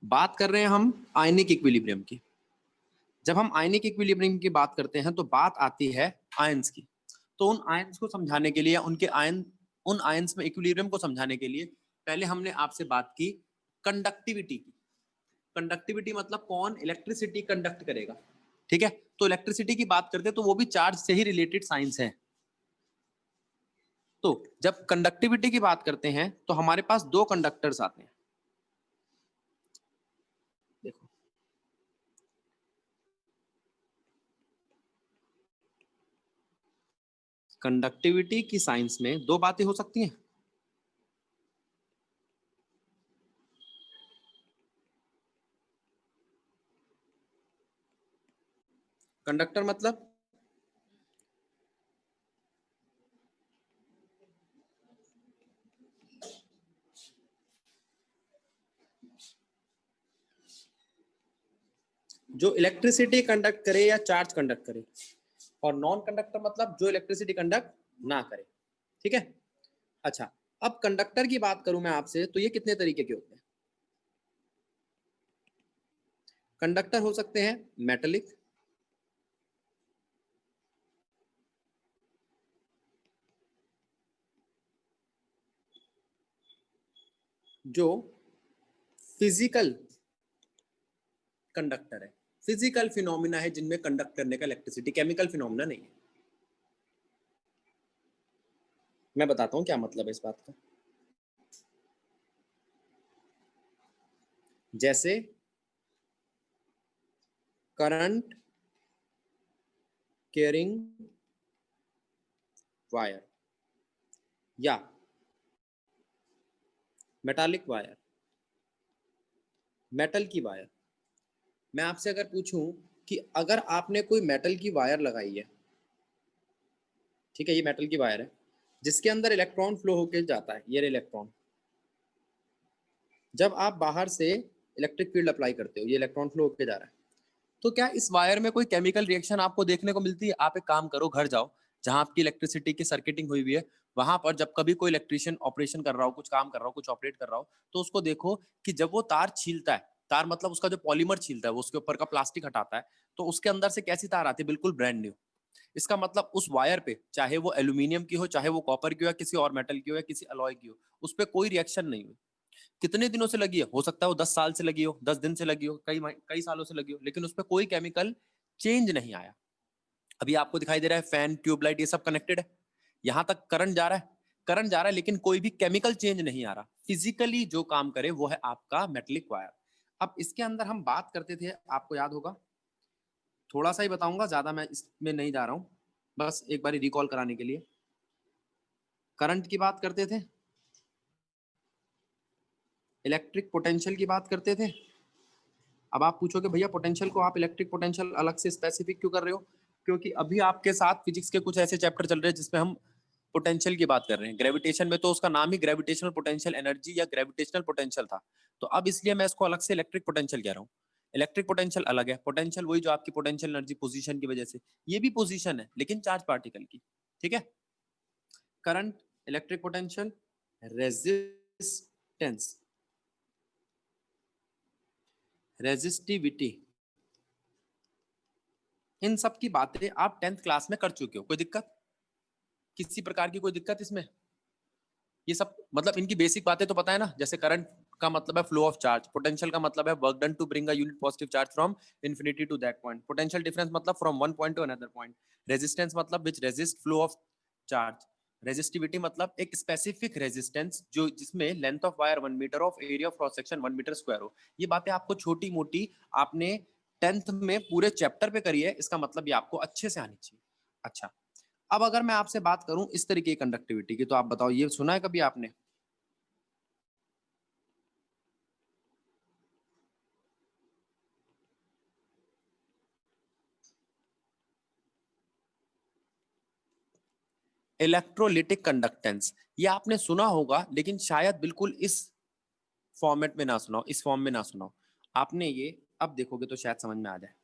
बात कर रहे हैं हम आयनिक इक्विलिब्रियम की। जब हम आयनिक इक्विलिब्रियम की बात करते हैं तो बात आती है आयंस की। तो उन आयंस को समझाने के लिए उन आयंस में इक्विलिब्रियम को समझाने के लिए पहले हमने आपसे बात की कंडक्टिविटी की। कंडक्टिविटी मतलब कौन इलेक्ट्रिसिटी कंडक्ट करेगा, ठीक है। तो इलेक्ट्रिसिटी की बात करते हैं तो वो भी चार्ज से ही रिलेटेड साइंस है। तो जब कंडक्टिविटी की बात करते हैं तो हमारे पास दो कंडक्टर्स आते हैं। देखो, कंडक्टिविटी की साइंस में दो बातें हो सकती हैं। कंडक्टर मतलब जो इलेक्ट्रिसिटी कंडक्ट करे या चार्ज कंडक्ट करे, और नॉन कंडक्टर मतलब जो इलेक्ट्रिसिटी कंडक्ट ना करे, ठीक है। अच्छा, अब कंडक्टर की बात करूं मैं आपसे तो ये कितने तरीके के होते हैं। कंडक्टर हो सकते हैं मेटेलिक, जो फिजिकल कंडक्टर है, फिजिकल फिनोमिना है जिनमें कंडक्ट करने का इलेक्ट्रिसिटी, केमिकल फिनोमिना नहीं है। मैं बताता हूं क्या मतलब है इस बात का। जैसे करंट कैरिंग वायर या मेटालिक वायर, मेटल की वायर। मैं आपसे अगर पूछूं कि अगर आपने कोई मेटल की वायर लगाई है, ठीक है, ये मेटल की वायर है जिसके अंदर इलेक्ट्रॉन फ्लो होकर जाता है, ये इलेक्ट्रॉन, जब आप बाहर से इलेक्ट्रिक फील्ड अप्लाई करते हो, ये इलेक्ट्रॉन फ्लो होकर जा रहा है, तो क्या इस वायर में कोई केमिकल रिएक्शन आपको देखने को मिलती है। आप एक काम करो, घर जाओ, जहां आपकी इलेक्ट्रिसिटी की सर्किटिंग हुई हुई है, वहां पर जब कभी कोई इलेक्ट्रिशियन ऑपरेशन कर रहा हो, कुछ काम कर रहा हो, कुछ ऑपरेट कर रहा हो, तो उसको देखो कि जब वो तार छीलता है, तार मतलब उसका जो पॉलीमर छीलता है, वो उसके ऊपर का प्लास्टिक हटाता है, तो उसके अंदर से कैसी तार आती है, बिल्कुल ब्रांड न्यू। इसका मतलब उस वायर पे, चाहे वो एल्यूमिनियम की हो, चाहे वो कॉपर की हो, या किसी और मेटल की हो, या किसी अलॉय की हो, उस पर कोई रिएक्शन नहीं हुई। कितने दिनों से लगी है, हो सकता है वो 10 साल से लगी हो, 10 दिन से लगी हो, कई सालों से लगी हो, लेकिन उस पर कोई केमिकल चेंज नहीं आया। अभी आपको दिखाई दे रहा है फैन, ट्यूबलाइट, ये सब कनेक्टेड है, यहां तक करंट जा रहा है, करंट जा रहा है, लेकिन कोई भी केमिकल चेंज नहीं आ रहा। फिजिकली जो काम करे वो है आपका मेटलिक वायर। अब इसके अंदर हम बात करते थे, आपको याद होगा, थोड़ा सा ही बताऊंगा, ज्यादा मैं इसमें नहीं जा रहा हूं, बस एक बार रिकॉल कराने के लिए। करंट की बात करते थे, इलेक्ट्रिक पोटेंशियल की बात करते थे। अब आप पूछोगे भैया पोटेंशियल को आप इलेक्ट्रिक पोटेंशियल अलग से स्पेसिफिक क्यों कर रहे हो, क्योंकि अभी आपके साथ फिजिक्स के कुछ ऐसे चैप्टर चल रहे हैं जिसमें हम पोटेंशियल की बात कर रहे हैं। ग्रेविटेशन में तो उसका नाम ही ग्रेविटेशनल पोटेंशियल एनर्जी या ग्रेविटेशनल पोटेंशियल था, तो अब इसलिए मैं इसको अलग से इलेक्ट्रिक पोटेंशियल कह रहा हूँ। इलेक्ट्रिक पोटेंशियल अलग है, पोटेंशियल वही जो आपकी पोटेंशियल एनर्जी पोजीशन की वजह से, ये भी पोजीशन है लेकिन चार्ज पार्टिकल की, ठीक है। Current, electric potential, resistance, resistivity, इन सब की बातें आप 10th क्लास में कर चुके हो। कोई दिक्कत, किसी प्रकार की कोई दिक्कत इसमें? ये सब मतलब इनकी बेसिक बातें तो पता है ना। जैसे करंट का मतलब है फ्लो ऑफ चार्ज, पोटेंशियल का मतलब है work done to bring a unit positive charge from infinity to that point, potential difference मतलब from one point to another point, resistance मतलब which resist flow of charge, resistivity मतलब एक specific resistance जो जिसमें length of wire 1 metre of area of cross section 1 metre square हो। ये बातें आपको छोटी मोटी आपने 10th में पूरे चैप्टर पे करी है, इसका मतलब ये आपको अच्छे से आनी चाहिए। अच्छा, अब अगर मैं आपसे बात करूं इस तरीके की कंडक्टिविटी की, तो आप बताओ ये सुना है कभी आपने? इलेक्ट्रोलिटिक कंडक्टेंस, ये आपने सुना होगा लेकिन शायद बिल्कुल इस फॉर्मेट में ना सुनाओ, इस फॉर्म में ना सुनाओ आपने ये। अब देखोगे तो शायद समझ में आ जाए।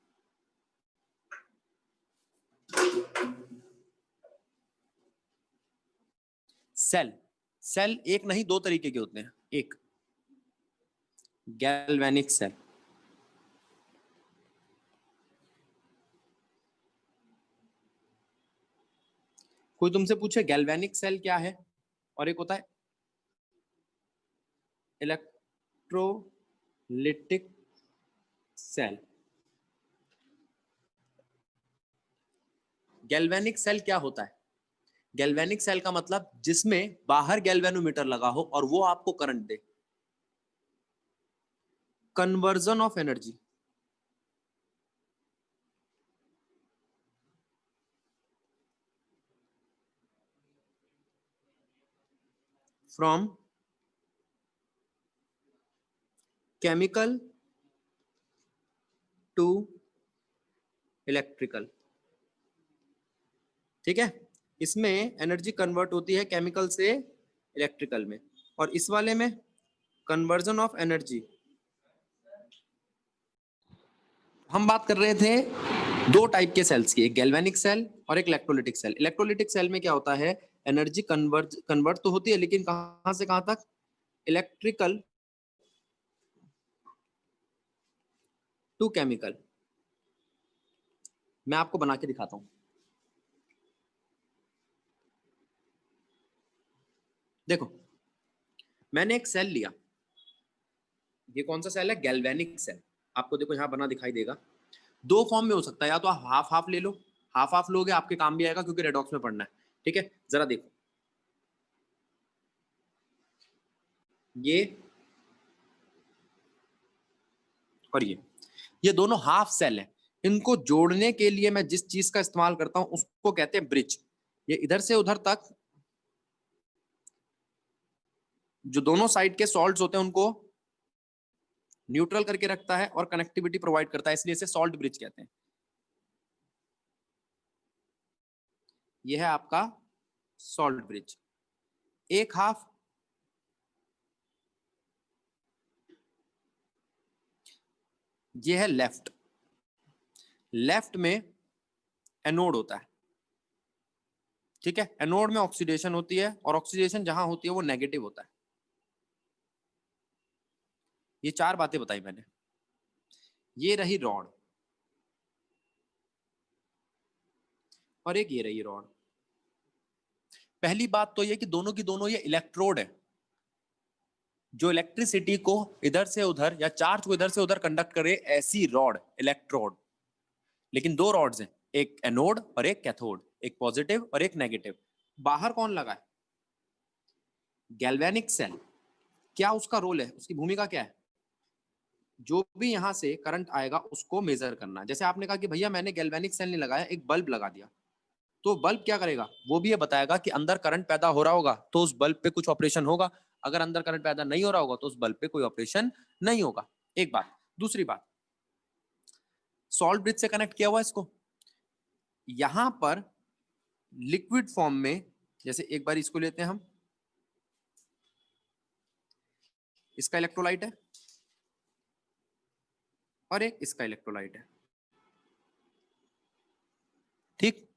सेल, सेल एक नहीं दो तरीके के होते हैं। एक गैल्वेनिक सेल। कोई तुमसे पूछे गैल्वेनिक सेल क्या है, और एक होता है इलेक्ट्रोलिटिक सेल। गैल्वेनिक सेल क्या होता है? गैल्वेनिक सेल का मतलब जिसमें बाहर गैल्वेनोमीटर लगा हो और वो आपको करंट दे। Conversion of energy from chemical to electrical. ठीक है, इसमें एनर्जी कन्वर्ट होती है केमिकल से इलेक्ट्रिकल में, और इस वाले में कन्वर्जन ऑफ एनर्जी। हम बात कर रहे थे दो टाइप के सेल्स की, एक गैल्वेनिक सेल और एक इलेक्ट्रोलिटिक सेल। इलेक्ट्रोलिटिक सेल में क्या होता है, एनर्जी कन्वर्ट तो होती है, लेकिन कहां से कहां तक? Electrical to chemical. मैं आपको बना के दिखाता हूं। देखो, मैंने एक सेल लिया, ये कौन सा सेल है? Galvanic cell. आपको देखो यहां बना दिखाई देगा। दो फॉर्म में हो सकता है, या तो आप हाफ हाफ ले लो, हाफ हाफ लोगे आपके काम भी आएगा क्योंकि रेडॉक्स में पढ़ना है। ठीक है, जरा देखो, ये और ये दोनों हाफ सेल है। इनको जोड़ने के लिए मैं जिस चीज का इस्तेमाल करता हूं उसको कहते हैं ब्रिज। ये इधर से उधर तक जो दोनों साइड के सॉल्ट्स होते हैं उनको न्यूट्रल करके रखता है और कनेक्टिविटी प्रोवाइड करता है, इसलिए इसे सॉल्ट ब्रिज कहते हैं। यह है आपका सॉल्ट ब्रिज। एक हाफ ये है लेफ्ट। लेफ्ट में एनोड होता है। ठीक है, एनोड में ऑक्सीडेशन होती है, और ऑक्सीडेशन जहां होती है वो नेगेटिव होता है। ये चार बातें बताई मैंने। ये रही रॉड, और एक ये रही रॉड। पहली बात तो ये कि दोनों की दोनों ये इलेक्ट्रोड है, जो इलेक्ट्रिसिटी को इधर से उधर या चार्ज को इधर से उधर कंडक्ट करे, ऐसी रॉड इलेक्ट्रोड। लेकिन दो रॉड्स हैं, एक एनोड और एक कैथोड, एक पॉजिटिव और एक नेगेटिव। बाहर कौन लगा है? Galvanic cell. क्या उसका रोल है, उसकी भूमिका क्या है? जो भी यहां से करंट आएगा उसको मेजर करना। जैसे आपने कहा कि भैया मैंने गैल्वेनिक सेल नहीं लगाया, एक बल्ब लगा दिया, तो बल्ब क्या करेगा? वो भी ये बताएगा कि अंदर करंट पैदा हो रहा होगा तो उस बल्ब पे कुछ ऑपरेशन होगा, अगर अंदर करंट पैदा नहीं हो रहा होगा तो उस बल्ब पे कोई ऑपरेशन नहीं होगा। एक बात। दूसरी बात, सॉल्ट ब्रिज से कनेक्ट किया हुआ इसको। यहां पर लिक्विड फॉर्म में, जैसे एक बार इसको लेते हैं हम, इसका इलेक्ट्रोलाइट है और एक इसका इलेक्ट्रोलाइट है। ठीक,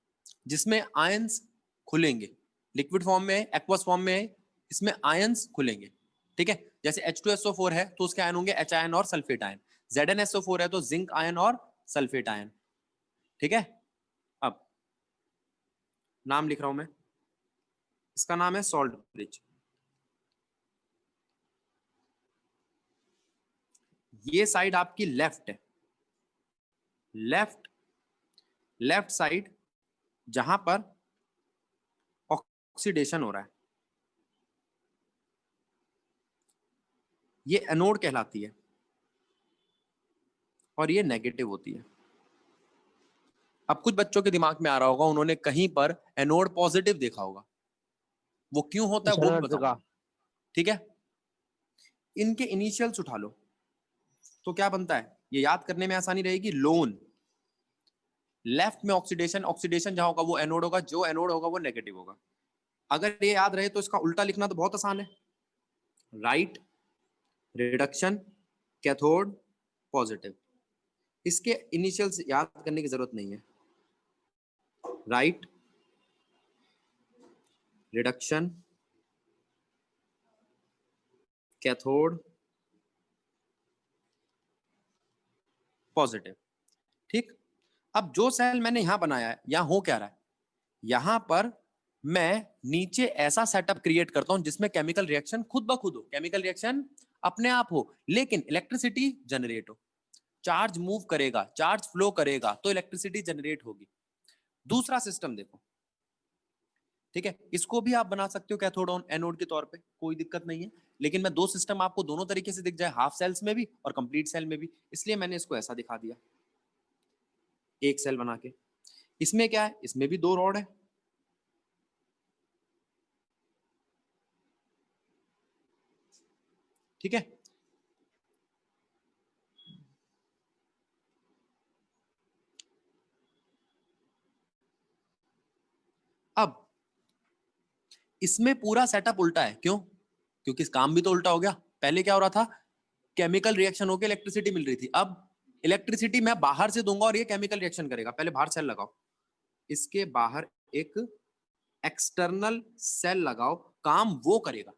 जिसमें आयंस खुलेंगे। लिक्विड फॉर्म में, एक्वस फॉर्म में, इसमें आयंस खुलेंगे। ठीक है, जैसे H2SO4 है तो उसके आयन होंगे H आयन और सल्फेट आयन। ZnSO4 है तो जिंक आयन और सल्फेट आयन। ठीक है, अब नाम लिख रहा हूं मैं, इसका नाम है सॉल्ट ब्रिज। ये साइड आपकी लेफ्ट है, लेफ्ट लेफ्ट साइड जहां पर ऑक्सीडेशन हो रहा है, ये एनोड कहलाती है, और ये नेगेटिव होती है। अब कुछ बच्चों के दिमाग में आ रहा होगा, उन्होंने कहीं पर एनोड पॉजिटिव देखा होगा, वो क्यों होता है वो भी बताऊंगा। ठीक है, इनके इनिशियल्स उठा लो तो क्या बनता है, ये याद करने में आसानी रहेगी। लोन, लेफ्ट में ऑक्सीडेशन, ऑक्सीडेशन जहां होगा वो एनोड होगा, जो एनोड होगा वो नेगेटिव होगा। अगर ये याद रहे तो इसका उल्टा लिखना तो बहुत आसान है, राइट रिडक्शन कैथोड पॉजिटिव। इसके इनिशियल्स याद करने की जरूरत नहीं है। Right reduction cathode positive. ठीक, अब जो सेल मैंने यहां बनाया है, यहां हो क्या रहा है, यहां पर मैं नीचे ऐसा सेटअप क्रिएट करता हूं जिसमें केमिकल रिएक्शन खुद ब खुद हो, केमिकल रिएक्शन अपने आप हो, लेकिन इलेक्ट्रिसिटी जनरेट हो। चार्ज मूव करेगा, चार्ज फ्लो करेगा तो इलेक्ट्रिसिटी जनरेट होगी। दूसरा सिस्टम देखो, ठीक है, इसको भी आप बना सकते हो कैथोड ऑन एनोड के तौर पे, कोई दिक्कत नहीं है, लेकिन मैं दो सिस्टम आपको दोनों तरीके से दिख जाए, हाफ सेल्स में भी और कंप्लीट सेल में भी, इसलिए मैंने इसको ऐसा दिखा दिया एक सेल बना के। इसमें क्या है, इसमें भी दो रॉड है, ठीक है। अब इसमें पूरा सेटअप उल्टा है, क्यों? क्योंकि इस काम भी तो उल्टा हो गया। पहले क्या हो रहा था, केमिकल रिएक्शन होकर इलेक्ट्रिसिटी मिल रही थी, अब इलेक्ट्रिसिटी मैं बाहर से दूंगा और ये केमिकल रिएक्शन करेगा। पहले बाहर सेल लगाओ, इसके बाहर एक एक्सटर्नल सेल लगाओ, काम वो करेगा,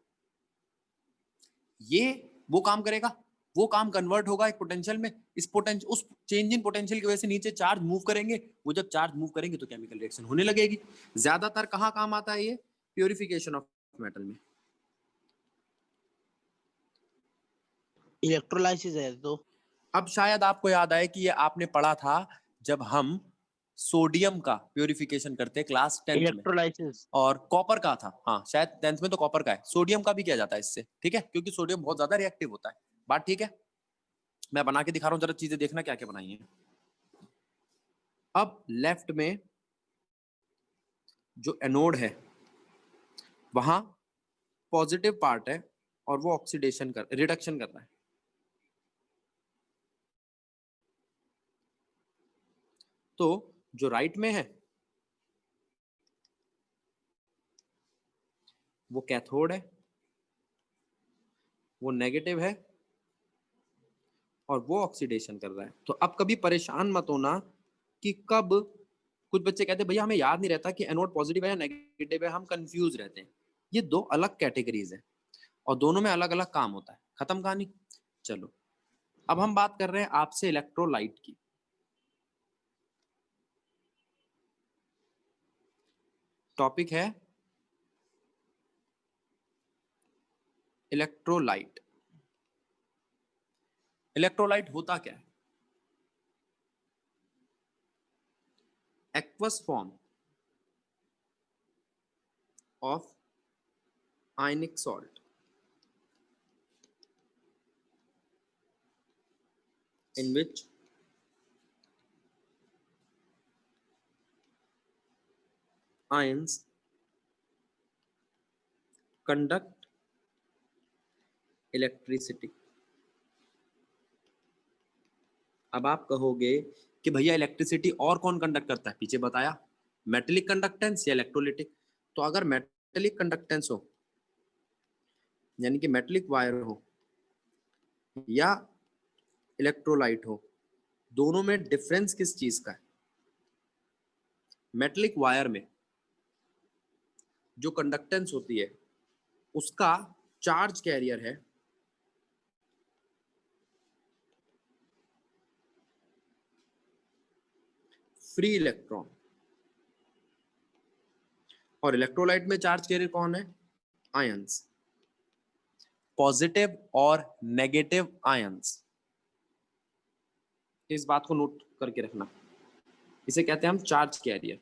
ये वो काम करेगा, वो काम कन्वर्ट होगा एक पोटेंशियल में, इस पोटेंशियल, उस चेंज इन पोटेंशियल की वजह से नीचे चार्ज मूव करेंगे, वो जब चार्ज मूव करेंगे तो केमिकल रिएक्शन होने लगेगी। ज्यादातर कहाँ काम आता है ये, प्योरिफिकेशन ऑफ मेटल में। इलेक्ट्रोलाइसिस है तो। अब शायद आपको याद आए कि ये आपने पढ़ा था जब हम सोडियम का प्योरिफिकेशन करते क्लास 10th में, इलेक्ट्रोलाइसिस और कॉपर का था, हाँ शायद 10th में तो कॉपर का है, सोडियम का भी किया जाता है इससे, ठीक है, क्योंकि सोडियम बहुत ज्यादा रिएक्टिव होता है। बात ठीक है, मैं बना के दिखा रहा हूँ, जरा चीजें देखना क्या क्या बनाई है। अब लेफ्ट में जो एनोड है वहां पॉजिटिव पार्ट है और वो ऑक्सीडेशन कर, रिडक्शन कर रहा है। तो जो राइट में है वो कैथोड है, वो नेगेटिव है और वो ऑक्सीडेशन कर रहा है। तो अब कभी परेशान मत होना कि कब, कुछ बच्चे कहते हैं भैया हमें याद नहीं रहता कि एनोड पॉजिटिव है या नेगेटिव है, हम कंफ्यूज रहते हैं। ये दो अलग कैटेगरीज है और दोनों में अलग अलग काम होता है, खत्म कहानी। चलो अब हम बात कर रहे हैं आपसे इलेक्ट्रोलाइट की। टॉपिक है इलेक्ट्रोलाइट। इलेक्ट्रोलाइट होता क्या है, aqueous form of ionic salt in which ions conduct electricity। अब आप कहोगे कि भैया इलेक्ट्रिसिटी और कौन कंडक्ट करता है, पीछे बताया, मेटेलिक कंडक्टेंस या इलेक्ट्रोलिटिक। तो अगर मेटेलिक कंडक्टेंस हो यानी कि मेटेलिक वायर हो या इलेक्ट्रोलाइट हो, दोनों में डिफरेंस किस चीज का है? मेटेलिक वायर में जो कंडक्टेंस होती है उसका चार्ज कैरियर है फ्री इलेक्ट्रॉन, और इलेक्ट्रोलाइट में चार्ज कैरियर कौन है, आयंस, पॉजिटिव और नेगेटिव आयंस। इस बात को नोट करके रखना, इसे कहते हैं हम charge carrier.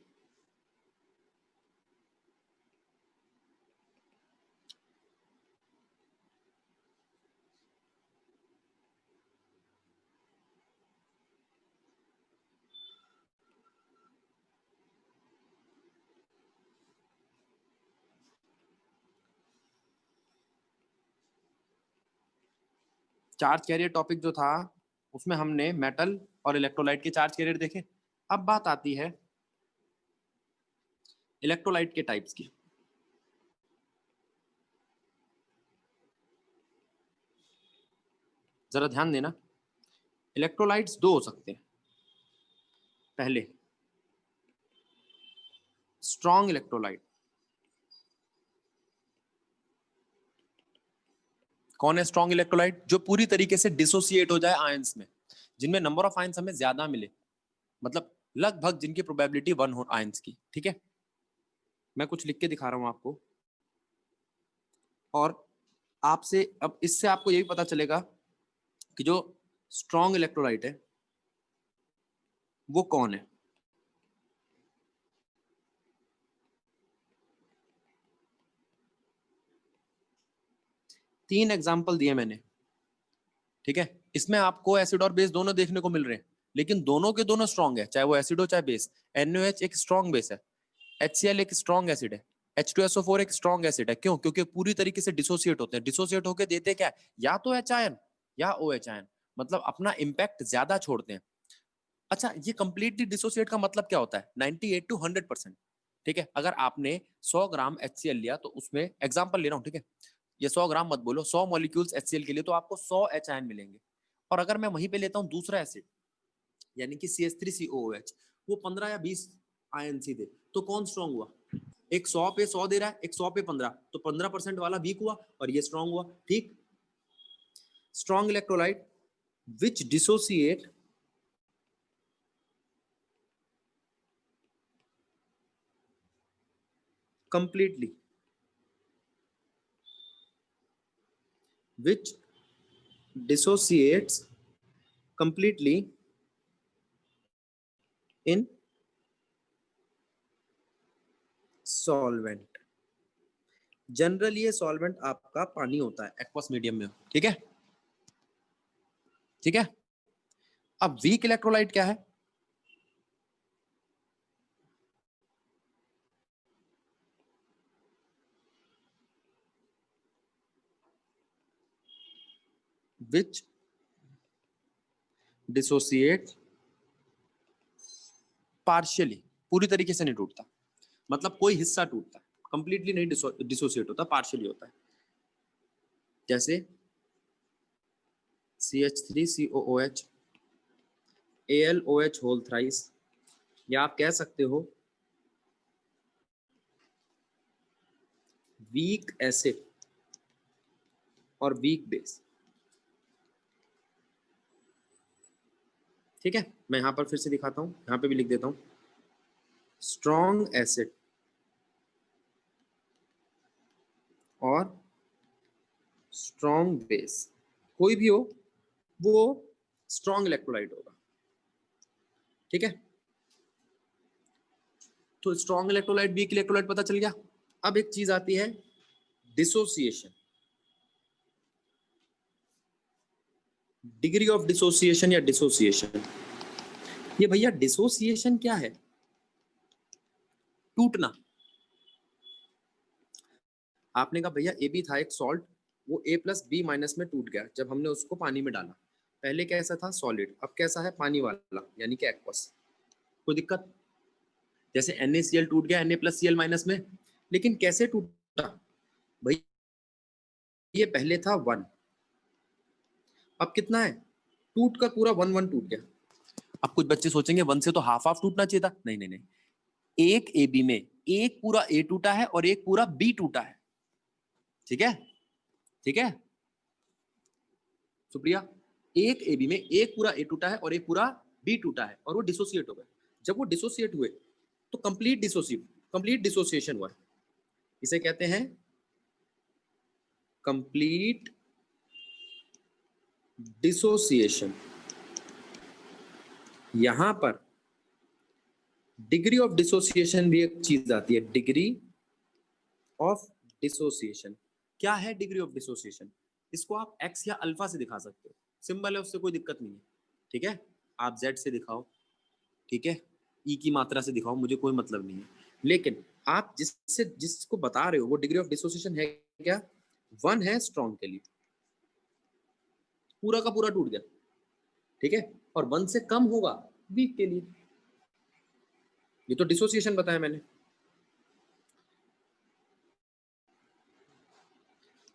Charge carrier topic जो था उसमें हमने मेटल और इलेक्ट्रोलाइट के चार्ज कैरियर देखे। अब बात आती है इलेक्ट्रोलाइट के टाइप्स की। जरा ध्यान देना, इलेक्ट्रोलाइट्स दो हो सकते हैं। पहले स्ट्रॉन्ग इलेक्ट्रोलाइट, कौन है स्ट्रॉन्ग इलेक्ट्रोलाइट, जो पूरी तरीके से डिसोसिएट हो जाए आयंस में, जिनमें नंबर ऑफ आयंस हमें ज्यादा मिले, मतलब लगभग जिनकी प्रोबेबिलिटी 1 हो आयंस की। ठीक है, मैं कुछ लिख के दिखा रहा हूं आपको, और आपसे अब इससे आपको ये भी पता चलेगा कि जो स्ट्रॉन्ग इलेक्ट्रोलाइट है वो कौन है। तीन एग्जाम्पल दिए मैंने, ठीक है, इसमें आपको एसिड और बेस दोनों देखने को मिल रहे हैं, लेकिन दोनों के दोनों स्ट्रॉन्ग है, चाहे वो एसिड हो चाहे बेस। NaOH एक स्ट्रॉन्ग बेस है, HCl एक स्ट्रॉन्ग एसिड है, H2SO4 एक स्ट्रॉन्ग एसिड है। क्यों? क्योंकि पूरी तरीके से डिसोसिएट होते हैं। डिसोसिएट होकर देते क्या है, या तो H आयन या OH आयन, मतलब अपना इंपैक्ट ज्यादा छोड़ते हैं। अच्छा, ये कंप्लीटली डिसोसिएट का मतलब क्या होता है? 98 to 100%। ठीक है, अगर आपने 100 ग्राम HCl लिया तो उसमें एग्जांपल ले रहा हूं, ठीक है, ये 100 ग्राम मत बोलो, 100 मॉलिक्यूल्स HCl के लिए तो आपको 100 H आयन मिलेंगे। और अगर मैं वहीं पे लेता हूं दूसरा एसिड, यानी कि CH3COOH, वो 15 या 20 आयन सीधे, तो कौन स्ट्रॉन्ग हुआ? एक 100 पे 100 दे रहा है, एक 100 पे 15, तो 15% वाला वीक हुआ और ये स्ट्रॉन्ग हुआ। ठीक, strong electrolyte which dissociate completely, which dissociates completely in solvent। Generally ये सॉल्वेंट आपका पानी होता है, एक्वस मीडियम में। ठीक है, ठीक है। अब वीक इलेक्ट्रोलाइट क्या है? विच डिसोसिएट पार्शियली, पूरी तरीके से नहीं टूटता, मतलब कोई हिस्सा टूटता है, कंप्लीटली नहीं डिसोसिएट होता, पार्शियली होता है। जैसे CH3COOH, AlOH होल थ्राइस, या आप कह सकते हो वीक एसिड और वीक बेस। ठीक है, मैं यहां पर फिर से दिखाता हूं, यहां पे भी लिख देता हूं, स्ट्रॉन्ग एसिड और स्ट्रॉन्ग बेस, कोई भी हो वो स्ट्रॉन्ग इलेक्ट्रोलाइट होगा। ठीक है, तो स्ट्रॉन्ग इलेक्ट्रोलाइट वीक इलेक्ट्रोलाइट पता चल गया। अब एक चीज आती है डिसोसिएशन, डिग्री ऑफ डिसोसिएशन या डिसोसिएशन। ये भैया डिसोसिएशन क्या है? टूटना। आपने कहा भैया ए बी था एक सॉल्ट, वो A+B- में टूट गया जब हमने उसको पानी में डाला। पहले कैसा था? सॉलिड, अब कैसा है? पानी वाला, यानी कि एक्वस। कोई दिक्कत? जैसे NaCl टूट गया Na+Cl- में, लेकिन कैसे टूटा भाई? ये पहले था 1, अब कितना है? टूट कर पूरा 1 टूट गया। अब कुछ बच्चे सोचेंगे 1 से तो हाफ हाफ टूटना चाहिए था। नहीं नहीं नहीं, एक AB में एक पूरा A टूटा है और एक पूरा B टूटा है। ठीक है, ठीक है सुप्रिया, एक AB में एक पूरा A टूटा है और एक पूरा B टूटा है, और वो डिसोसिएट हो गए। जब वो डिसोसिएट हुए तो कंप्लीट डिसोसिएशन हुआ। इसे कहते हैं कंप्लीट डिसोसिएशन। यहां पर डिग्री ऑफ डिसोसिएशन भी एक चीज आती है, डिग्री ऑफ डिसोसिएशन। क्या है डिग्री ऑफ डिसोसिएशन? इसको आप एक्स या अल्फा से दिखा सकते हो, सिंबल है, उससे कोई दिक्कत नहीं है। ठीक है, आप जेड से दिखाओ, ठीक है, ई की मात्रा से दिखाओ, मुझे कोई मतलब नहीं है। लेकिन आप जिसको बता रहे हो वो डिग्री ऑफ डिसोसिएशन है क्या? 1 है स्ट्रॉन्ग के लिए, पूरा का पूरा टूट गया। ठीक है, और 1 से कम होगा वीक के लिए। ये तो डिसोसिएशन बताया मैंने।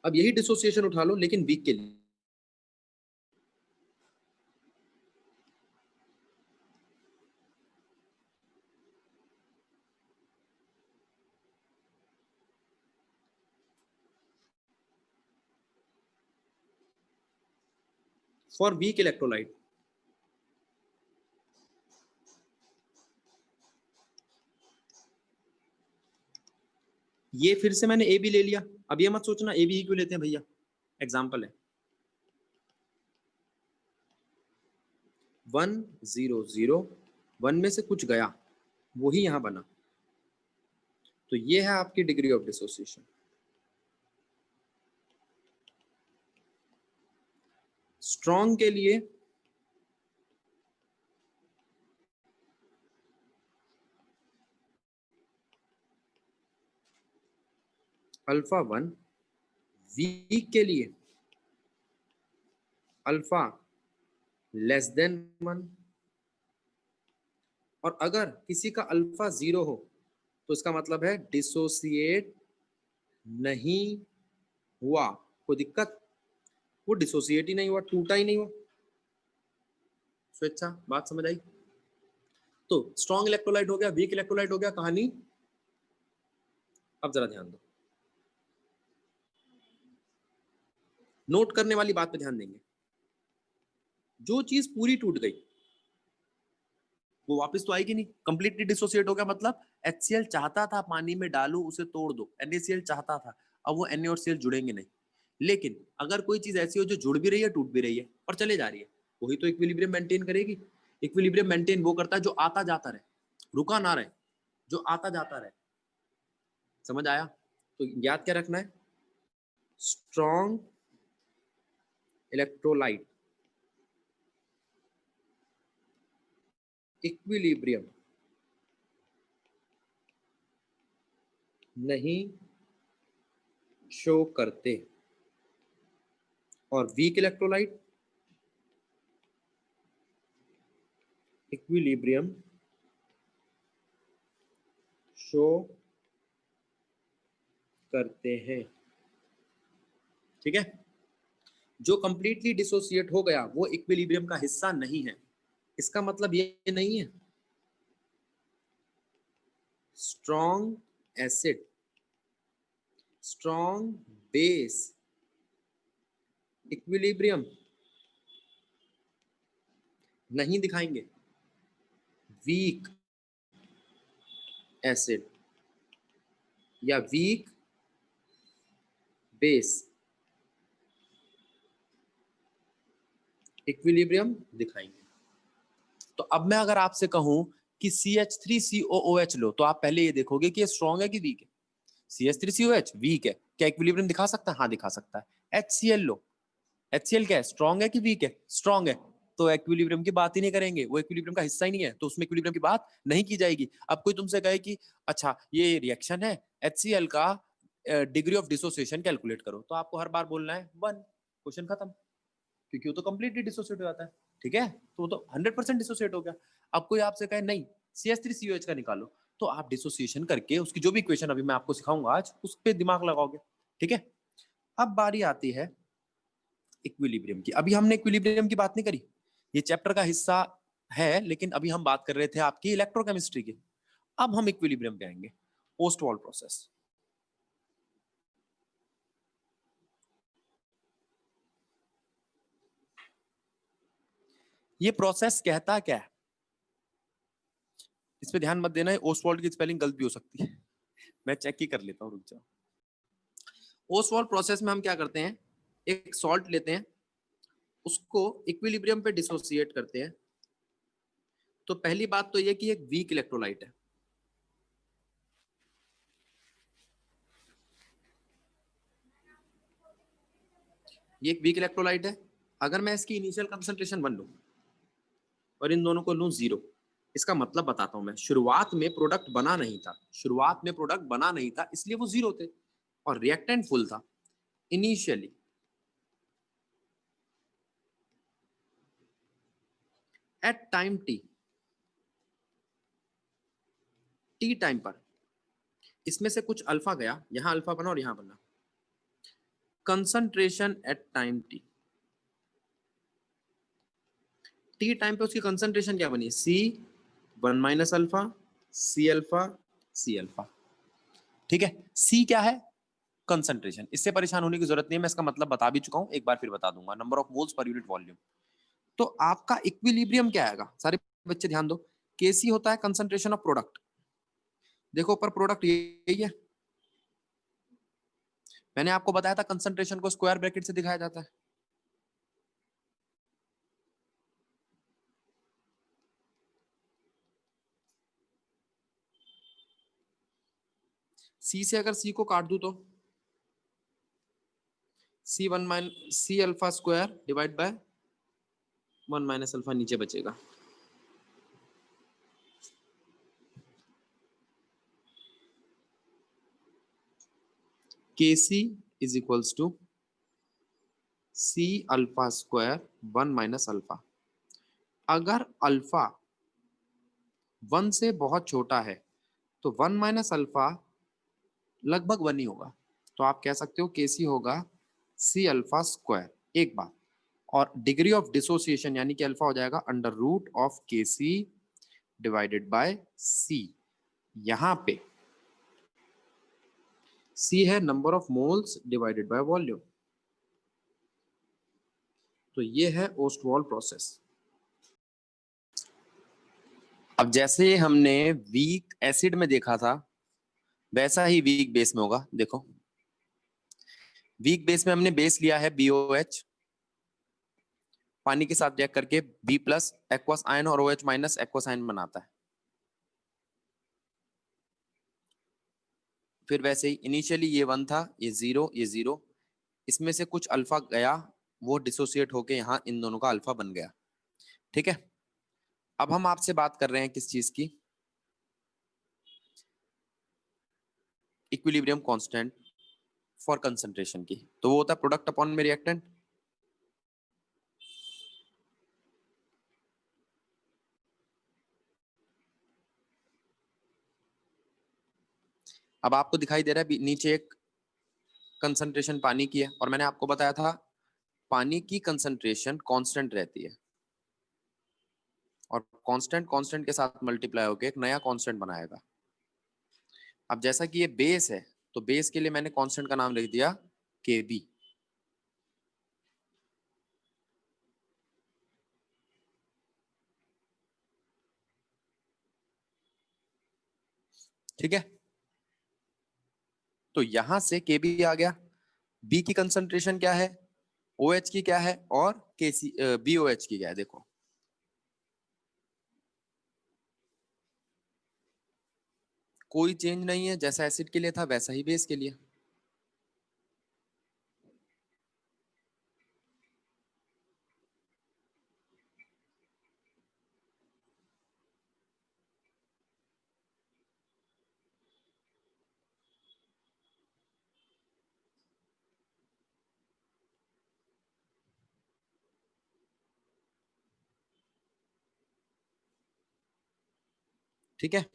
अब यही डिसोसिएशन उठा लो लेकिन वीक के लिए। फॉर वीक इलेक्ट्रोलाइट ये फिर से मैंने ए बी ले लिया, अब ये मत सोचना ए बी क्यों लेते हैं भैया, एग्जाम्पल है 1 0 0, 1 में से कुछ गया वही यहां बना, तो ये है आपकी डिग्री ऑफ डिसोसिएशन। स्ट्रॉन्ग के लिए अल्फा 1, वीक के लिए अल्फा लेस देन 1, और अगर किसी का अल्फा 0 हो तो इसका मतलब है डिसोसिएट नहीं हुआ, कोई दिक्कत, वो डिसोसिएट ही नहीं हुआ, टूटा ही नहीं हुआ। स्वेच्छा, बात समझ आई? तो स्ट्रॉन्ग इलेक्ट्रोलाइट हो गया, वीक इलेक्ट्रोलाइट हो गया, कहानी अब जरा ध्यान दो, नोट करने वाली बात पे ध्यान देंगे। जो चीज पूरी टूट गई वो वापस तो आएगी नहीं, कंप्लीटली डिसोसिएट हो गया, मतलब HCl चाहता था पानी में डालू उसे तोड़ दो, NaCl चाहता था, अब वो Na और Cl जुड़ेंगे नहीं। लेकिन अगर कोई चीज ऐसी हो जो जुड़ भी रही है टूट भी रही है और चले जा रही है, वही तो इक्विलिब्रियम मेंटेन करेगी। इक्विलिब्रियम मेंटेन वो करता है जो आता जाता रहे, रुका ना रहे, जो आता जाता रहे। समझ आया? तो याद क्या रखना है, स्ट्रॉन्ग इलेक्ट्रोलाइट इक्विलिब्रियम नहीं शो करते, और वीक इलेक्ट्रोलाइट इक्विलिब्रियम शो करते हैं। ठीक है, जो कंप्लीटली डिसोसिएट हो गया वो इक्विलिब्रियम का हिस्सा नहीं है। इसका मतलब ये नहीं है strong acid, strong base equilibrium नहीं दिखाएंगे, वीक एसिड या वीक बेस इक्विलिब्रियम दिखाएंगे। तो अब मैं अगर आपसे कहूं कि CH3COOH लो, तो आप पहले ये देखोगे कि ये स्ट्रॉन्ग है कि वीक है। CH3COH वीक है, क्या इक्विलिब्रियम दिखा सकता है? हाँ दिखा सकता है। HCl लो, HCl क्या है, स्ट्रॉन्ग है कि वीक है? स्ट्रॉन्ग है, तो इक्विलिब्रियम की बात ही नहीं करेंगे, वो इक्विलिब्रियम का हिस्सा ही नहीं है, तो उसमें इक्विलिब्रियम की बात नहीं की जाएगी। अब कोई तुमसे कहे कि अच्छा ये रिएक्शन है, HCl का डिग्री ऑफ डिसोसिएशन कैलकुलेट करो, तो आपको हर बार बोलना है 1, क्वेश्चन खत्म, क्योंकि वो तो कंप्लीटली डिसोसिएट हो जाता है। ठीक है, तो वो तो 100% डिसोसिएट हो गया। अब कोई आपसे कहे नहीं CH3COH का निकालो, तो आप डिसोसिएशन करके उसकी जो भी इक्वेशन अभी मैं आपको सिखाऊंगा आज, उस पर दिमाग लगाओगे। ठीक है, अब बारी आती है इक्विलिब्रियम की। अभी हमने इक्विलिब्रियम की बात नहीं करी, ये चैप्टर का हिस्सा है, लेकिन अभी हम बात कर रहे थे आपकी इलेक्ट्रोकेमिस्ट्री की। अब हम इक्विलिब्रियम पे आएंगे, ओस्टवॉल्ड प्रोसेस। ये प्रोसेस कहता क्या है, इस पे ध्यान मत देना, ओस्टवॉल्ड की स्पेलिंग गलत भी हो सकती है, मैं चेक ही कर लेता हूँ, रुक जाओ। ओस्टवॉल्ड प्रोसेस में हम क्या करते हैं, एक सॉल्ट लेते हैं, उसको इक्विलिब्रियम पे डिसोसिएट करते हैं। तो पहली बात तो ये कि एक वीक इलेक्ट्रोलाइट है, ये एक वीक इलेक्ट्रोलाइट है। अगर मैं इसकी इनिशियल कंसंट्रेशन 1 लूं और इन दोनों को लूं 0, इसका मतलब बताता हूं मैं, शुरुआत में प्रोडक्ट बना नहीं था, शुरुआत में प्रोडक्ट बना नहीं था, इसलिए वो 0 थे, और रिएक्टेंट फुल था initially. At time T time पर इसमें से कुछ अल्फा गया, यहां अल्फा बना और यहां बना, concentration at time T time पे उसकी कंसंट्रेशन क्या बनी, C1 minus alpha, C alpha, C alpha. ठीक है, C क्या है, कंसंट्रेशन, इससे परेशान होने की जरूरत नहीं है, मैं इसका मतलब बता भी चुका हूं, एक बार फिर बता दूंगा, number of moles per unit volume. तो आपका इक्विलिब्रियम क्या आएगा, सारे बच्चे ध्यान दो, Kc होता है कंसंट्रेशन ऑफ प्रोडक्ट, देखो ऊपर प्रोडक्ट यही है, मैंने आपको बताया था कंसंट्रेशन को स्क्वायर ब्रैकेट से दिखाया जाता है। सी से अगर सी को काट दूं तो C alpha square divide by 1 minus alpha नीचे बचेगा। K C is equals to C alpha square 1 minus alpha. अगर अल्फा 1 से बहुत छोटा है तो 1 माइनस अल्फा लगभग 1 ही होगा। तो आप कह सकते हो के सी होगा सी अल्फा स्क्वायर। एक बात और डिग्री ऑफ डिसोसिएशन यानी कि अल्फा हो जाएगा अंडर रूट ऑफ के सी डिवाइडेड बाय सी। यहां पे सी है number of moles divided by volume. तो ये है ओस्टवॉल प्रोसेस। अब जैसे हमने वीक एसिड में देखा था वैसा ही वीक बेस में होगा। देखो वीक बेस में हमने बेस लिया है BOH, पानी के साथ रिएक्ट करके B प्लस एक्वस आयन और OH माइनस एक्वस आयन बनाता है। फिर वैसे ही इनिशियली ये 1 था, ये 0, ये 0, इसमें से कुछ अल्फा गया, वो डिसोसिएट होके यहाँ इन दोनों का अल्फा बन गया। ठीक है, अब हम आपसे बात कर रहे हैं किस चीज की? इक्विलिब्रियम कांस्टेंट फॉर कंसंट्रेशन की। तो वो होता है प्रोडक्ट अपॉन में रिएक्टेंट। अब आपको दिखाई दे रहा है नीचे एक कंसंट्रेशन पानी की है और मैंने आपको बताया था पानी की कंसंट्रेशन कांस्टेंट रहती है और कांस्टेंट कांस्टेंट के साथ मल्टीप्लाई होकर एक नया कांस्टेंट बनाएगा। अब जैसा कि ये बेस है तो बेस के लिए मैंने कांस्टेंट का नाम लिख दिया KB। ठीक है, तो यहां से KB आ गया। B की कंसंट्रेशन क्या है, OH की क्या है और BOH की क्या है? देखो कोई चेंज नहीं है, जैसा एसिड के लिए था वैसा ही बेस के लिए। ठीक है,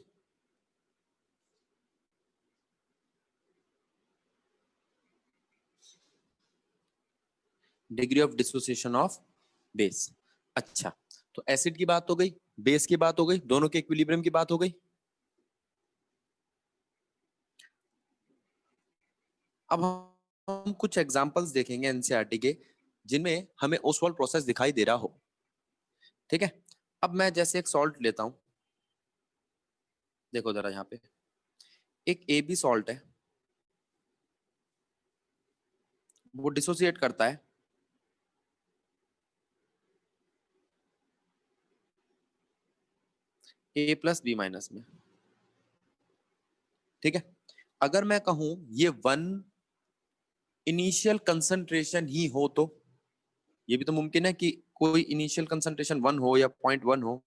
degree of dissociation of base. अच्छा, तो एसिड की बात हो गई, बेस की बात हो गई, दोनों के इक्विलिब्रियम की बात हो गई। अब हम कुछ एग्जांपल्स देखेंगे एनसीईआरटी के जिनमें हमें ओसवाल्ड प्रोसेस दिखाई दे रहा हो। ठीक है, अब मैं जैसे एक सॉल्ट लेता हूं, देखो जरा यहाँ पे एक AB सॉल्ट है, वो डिसोसिएट करता है A+B- में। ठीक है, अगर मैं कहूं ये 1 इनिशियल कंसंट्रेशन ही हो तो ये भी तो मुमकिन है कि कोई इनिशियल कंसंट्रेशन 1 हो या 0.1 हो।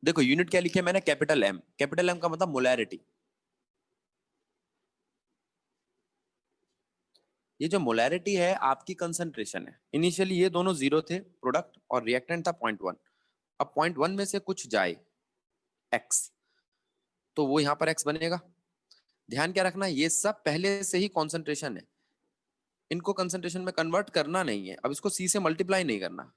देखो यूनिट क्या लिखे मैंने, कैपिटल M। कैपिटल M का मतलब मोलैरिटी। ये जो मोलैरिटी है आपकी कंसंट्रेशन है। इनिशियली ये दोनों 0 थे, प्रोडक्ट और रिएक्टेंट था 0.1। अब 0.1 में से कुछ जाए X तो वो यहां पर X बनेगा। ध्यान क्या रखना, ये सब पहले से ही कॉन्सेंट्रेशन है, इनको कंसंट्रेशन में कन्वर्ट करना नहीं है। अब इसको C से मल्टीप्लाई नहीं करना।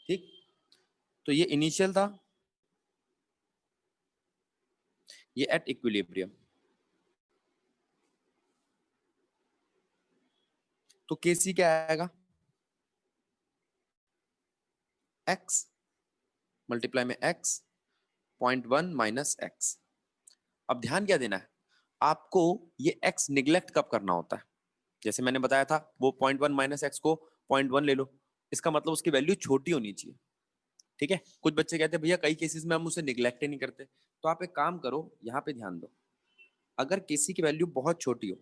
ठीक, तो ये इनिशियल था, ये एट इक्विलिब्रियम। तो KC क्या आएगा, X। मल्टीप्लाई में x, 0.1 माइनस x। अब ध्यान क्या देना है आपको, ये x निगलेक्ट कब करना होता है, जैसे मैंने बताया था वो 0.1 माइनस एक्स को 0.1 ले लो, इसका मतलब उसकी वैल्यू छोटी होनी चाहिए। ठीक है, कुछ बच्चे कहते हैं भैया कई केसेस में हम उसे निगलेक्ट ही नहीं करते, तो आप एक काम करो, यहाँ पे ध्यान दो, अगर किसी की वैल्यू बहुत छोटी हो,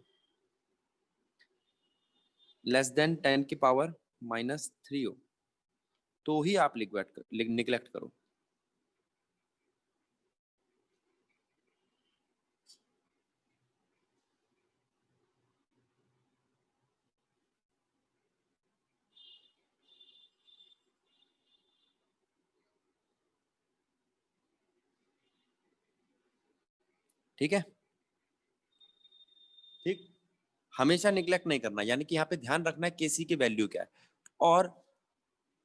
लेस देन 10 की पावर -3 हो, तो ही आप निगलेक्ट करो। ठीक है, ठीक, हमेशा निगलेक्ट नहीं करना, यानी कि यहाँ पे ध्यान रखना है केसी की वैल्यू क्या है, और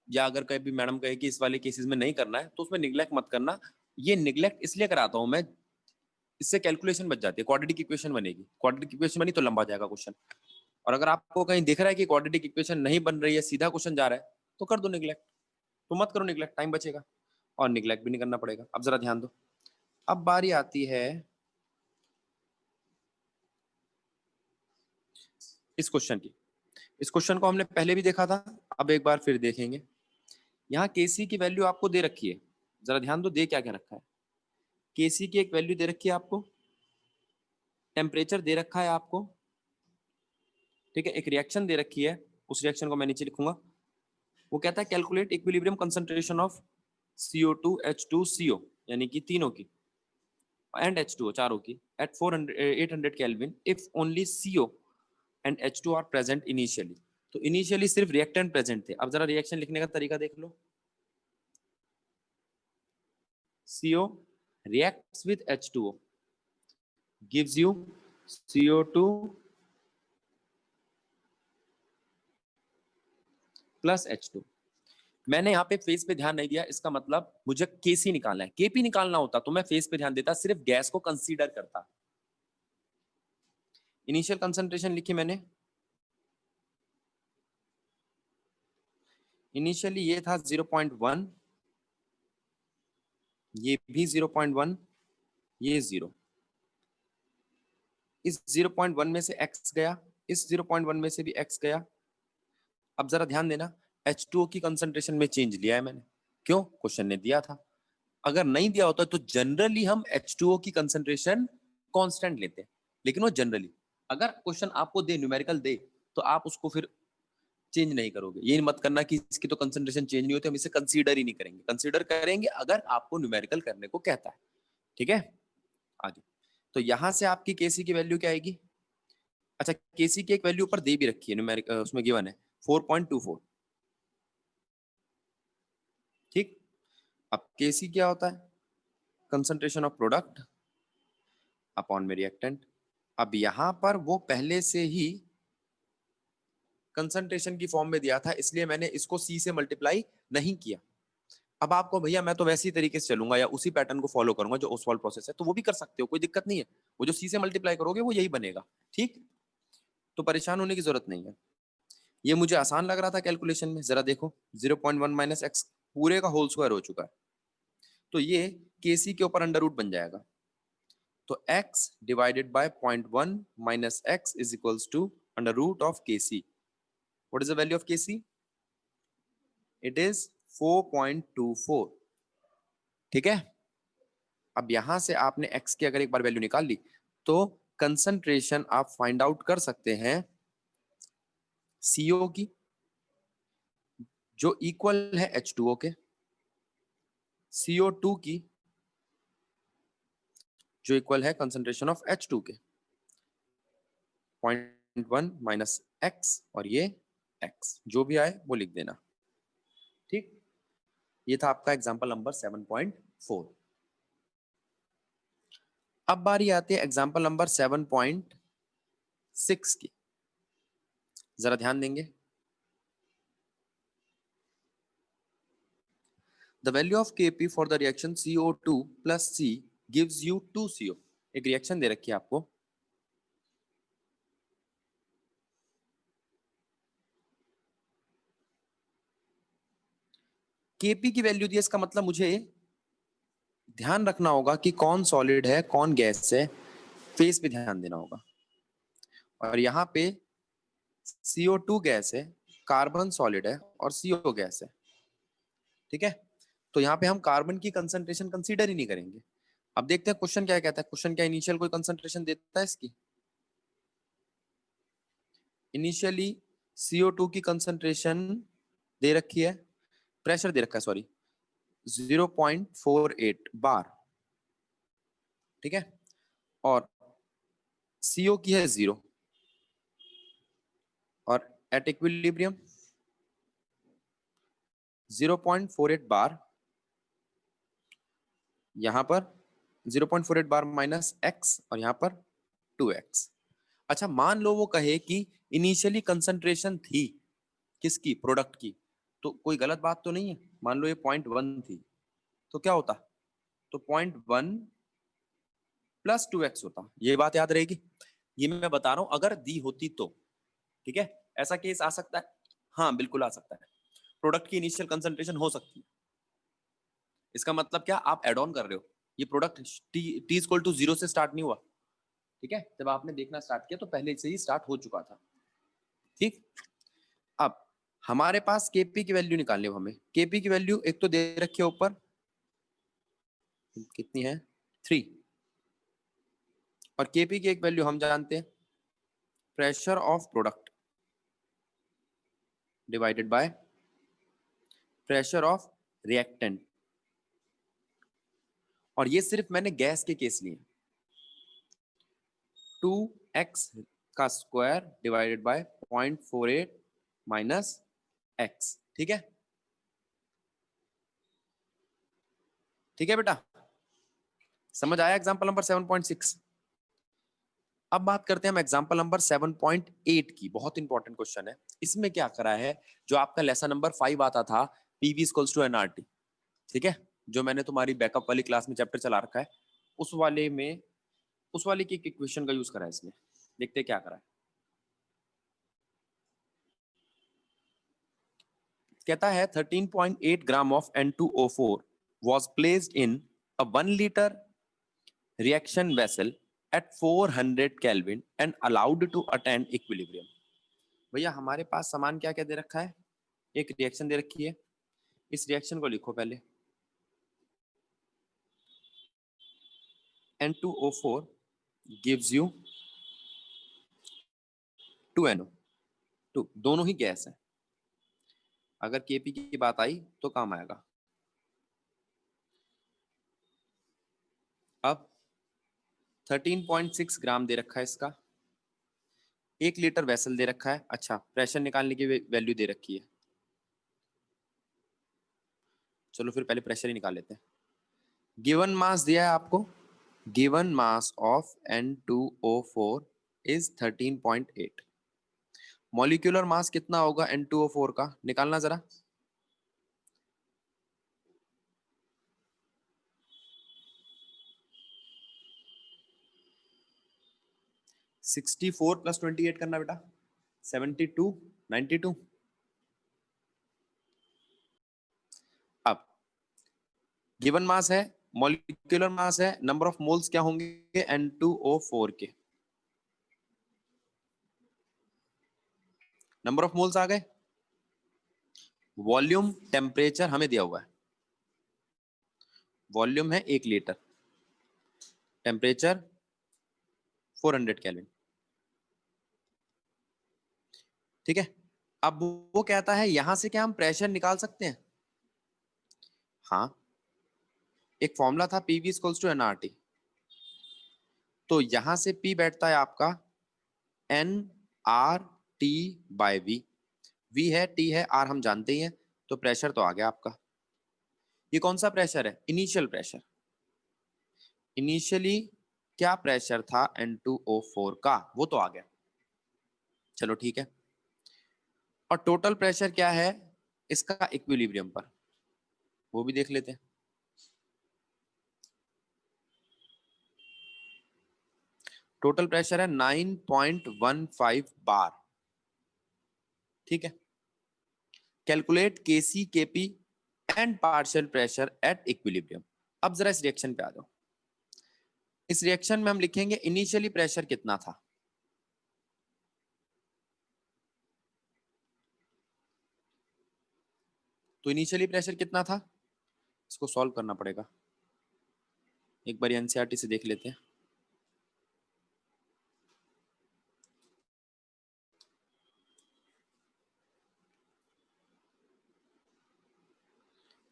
या अगर कभी मैडम कहे कि इस वाले केसेस में नहीं करना है तो उसमें निगलेक्ट मत करना। ये निगलेक्ट इसलिए कराता हूं मैं, इससे कैलकुलेशन बच जाती है, क्वाड्रेटिक इक्वेशन बनेगी, क्वाड्रेटिक इक्वेशन बनी तो लंबा जाएगा क्वेश्चन, और अगर आपको कहीं दिख रहा है कि क्वाड्रेटिक इक्वेशन नहीं बन रही है, सीधा क्वेश्चन जा रहा है, तो कर दो निगलेक्ट, तो मत करो निगलेक्ट, टाइम बचेगा और निगलेक्ट भी नहीं करना पड़ेगा। अब जरा ध्यान दो, अब बारी आती है इस क्वेश्चन की। इस क्वेश्चन को हमने पहले भी देखा था, अब एक बार फिर देखेंगे। यहाँ केसी की वैल्यू आपको दे रखी है, जरा ध्यान दो दे क्या क्या रखा है। केसी की एक वैल्यू दे रखी है आपको, टेम्परेचर दे रखा है आपको, ठीक है, एक रिएक्शन दे रखी है, उस रिएक्शन को मैं नीचे लिखूंगा। वो कहता है calculate equilibrium concentration of CO2 H2CO, यानी कि तीनों की, एंड H2O चारों की, एट 800 Kelvin if only CO and H2 are present initially. तो इनिशियली सिर्फ रिएक्टेंट प्रेजेंट थे। अब जरा रिएक्शन लिखने का तरीका देख लो, CO reacts with H2O gives you CO2 plus H2। मैंने यहाँ पे फेस पे ध्यान नहीं दिया, इसका मतलब मुझे केसी निकालना है, केपी निकालना होता तो मैं फेस पे ध्यान देता, सिर्फ गैस को कंसीडर करता। इनिशियल कंसंट्रेशन लिखी मैंने, इनिशियली ये था 0.1, ये भी 0.1, ये 0, इस 0.1 में से x गया, इस 0.1 में से भी x गया। अब जरा ध्यान देना, H2O की कंसंट्रेशन में चेंज लिया है मैंने, क्यों, क्वेश्चन ने दिया था। अगर नहीं दिया होता तो जनरली हम H2O की कंसंट्रेशन कांस्टेंट लेते हैं, लेकिन वो जनरली, अगर क्वेश्चन आपको दे, न्यूमेरिकल दे, तो आप उसको फिर चेंज नहीं करोगे। ये मत करना कि इसकी तो कंसंट्रेशन चेंज नहीं होती, हम इसे कंसीडर ही नहीं करेंगे, कंसीडर करेंगे अगर आपको न्यूमेरिकल करने को कहता है। ठीक है, आगे, तो यहां से आपकी केसी की वैल्यू क्या आएगी। अच्छा, केसी की एक वैल्यू ऊपर दे भी रखी है, न्यूमेरिक उसमें गिवन है 4.24। ठीक, अब केसी क्या होता है, कंसंट्रेशन ऑफ प्रोडक्ट अपॉन में रिएक्टेंट। अब यहां पर वो पहले से ही कंसंट्रेशन की फॉर्म में दिया था, इसलिए मैंने इसको सी से मल्टीप्लाई नहीं किया। अब आपको भैया मैं तो वैसी तरीके से चलूंगा या उसी पैटर्न को फॉलो करूंगा जो ओसवाल्ड प्रोसेस है, तो वो भी कर सकते हो, कोई दिक्कत नहीं है, वो जो सी से मल्टीप्लाई करोगे वो यही बनेगा। ठीक, तो परेशान होने की जरूरत नहीं है। ये मुझे आसान लग रहा था कैलकुलेशन में, जरा देखो 0.1 माइनस एक्स पूरे का होल स्क्वायर हो चुका है, तो ये केसी के ऊपर अंडर रूट बन जाएगा, तो x divided by 0.1 minus x is equals to under root of KC. What is the value of KC, it is 4.24। ठीक है, अब यहां से आपने x की अगर एक बार वैल्यू निकाल ली, तो कंसंट्रेशन आप फाइंड आउट कर सकते हैं CO की, जो इक्वल है H2O के, CO2 की, जो इक्वल है कंसंट्रेशन ऑफ H2 के, 0.1 माइनस x, और ये x जो भी आए वो लिख देना। ठीक, ये था आपका एग्जांपल नंबर 7.4। अब बारी आती है एग्जांपल नंबर 7.6 की, जरा ध्यान देंगे। The value of Kp for the reaction CO2 plus C gives you 2CO। एक रिएक्शन दे रखी है आपको, केपी की वैल्यू दी है, इसका मतलब मुझे ध्यान रखना होगा कि कौन सॉलिड है कौन गैस है, फेस पे ध्यान देना होगा। और यहाँ पे CO2 गैस है, कार्बन सॉलिड है और CO गैस है, ठीक है। तो यहाँ पे हम कार्बन की कंसंट्रेशन कंसीडर ही नहीं करेंगे। अब देखते हैं क्वेश्चन क्या कहता है। क्वेश्चन क्या इनिशियल कोई कंसंट्रेशन देता है इसकी? इनिशियली CO2 की कंसंट्रेशन दे रखी है, प्रेशर दे रखा है सॉरी, 0.48 बार, ठीक है। और CO की है 0, और एट इक्विलिब्रियम 0.48 बार, यहां पर 0.48 बार माइनस x और यहां पर 2x। अच्छा, मान लो वो कहे कि इनिशियली कंसंट्रेशन थी किसकी? प्रोडक्ट की, तो कोई गलत बात तो नहीं है। मान लो ये 0.1 थी, तो क्या होता? तो 0.1 प्लस 2x होता। ये बात याद रहेगी। ये मैं बता रहा हूं अगर दी होती तो, ठीक है। ऐसा केस आ सकता है, हाँ बिल्कुल आ सकता है। प्रोडक्ट की इनिशियल कंसंट्रेशन हो सकती है। इसका मतलब क्या? आप एड ऑन कर रहे हो। ये प्रोडक्ट t इक्वल टू 0 से स्टार्ट नहीं हुआ, ठीक है। जब आपने देखना स्टार्ट किया तो पहले से ही स्टार्ट हो चुका था, ठीक। अब हमारे पास केपी की वैल्यू निकालनी है हमें। केपी की वैल्यू एक तो दे रखी है ऊपर, कितनी है? 3। और केपी की एक वैल्यू हम जानते हैं, pressure of product divided by pressure of reactant. और ये सिर्फ मैंने गैस के केस लिए, 2x का square divided by 0.48 minus x, ठीक है। ठीक है बेटा, समझ आया एग्जांपल नंबर 7.6। अब बात करते हैं हम एग्जांपल नंबर 7.8 की। बहुत इंपॉर्टेंट क्वेश्चन है। इसमें क्या करा है, जो आपका लेसन नंबर 5 आता था, पीवी इक्वल्स टू एनआरटी, ठीक है, जो मैंने तुम्हारी बैकअप वाली क्लास में चैप्टर चला रखा है, उस वाले में उस वाले की इक्वेशन का यूज करा है इसमें। देखते हैं क्या करा है। कहता है 13.8 gram of N2O4 was placed in a 1 liter reaction vessel at 400 Kelvin and allowed to attain equilibrium। भैया हमारे पास सामान क्या क्या दे रखा है? एक रिएक्शन दे रखी है। इस रिएक्शन को लिखो पहले, N2O4 gives you 2NO, दोनों ही गैस है। अगर केपी की बात आई तो काम आएगा। अब 13.6 ग्राम दे रखा है इसका, 1 लीटर वेसल दे रखा है। अच्छा, प्रेशर निकालने की वैल्यू दे रखी है। चलो फिर पहले प्रेशर ही निकाल लेते हैं। गिवन मास दिया है आपको, given mass of N2O4 is 13.8। Molecular mass कितना होगा N2O4 का? निकालना जरा। सिक्सटी फोर प्लस 28 करना बेटा, 72, 92। अब गिवन मास है, मॉलिक्यूलर मास है, नंबर ऑफ मोल्स क्या होंगे N2O4 के? नंबर ऑफ मोल्स आ गए। वॉल्यूम टेम्परेचर हमें दिया हुआ है, वॉल्यूम है 1 लीटर, टेम्परेचर 400 केल्विन, ठीक है। अब वो कहता है यहां से क्या हम प्रेशर निकाल सकते हैं? हाँ, एक फॉर्मूला था पीवी इक्वल्स टू एनआरटी। तो यहां से पी बैठता है आपका N R T by V. V है, टी है, आर हम जानते ही हैं। तो प्रेशर तो आ गया आपका। ये कौन सा प्रेशर है? Initial pressure. इनिशियली क्या प्रेशर था N2O4 का, वो तो आ गया। चलो ठीक है। और टोटल प्रेशर क्या है इसका इक्विलिब्रियम पर, वो भी देख लेते हैं। टोटल प्रेशर है 9.15 बार, ठीक है। Calculate KC KP and partial pressure at equilibrium. अब जरा इस रिएक्शन पे आ जाओ। इस रिएक्शन में हम लिखेंगे इनिशियली प्रेशर कितना था, तो इनिशियली प्रेशर कितना था, इसको सॉल्व करना पड़ेगा। एक बार एनसीईआरटी से देख लेते हैं।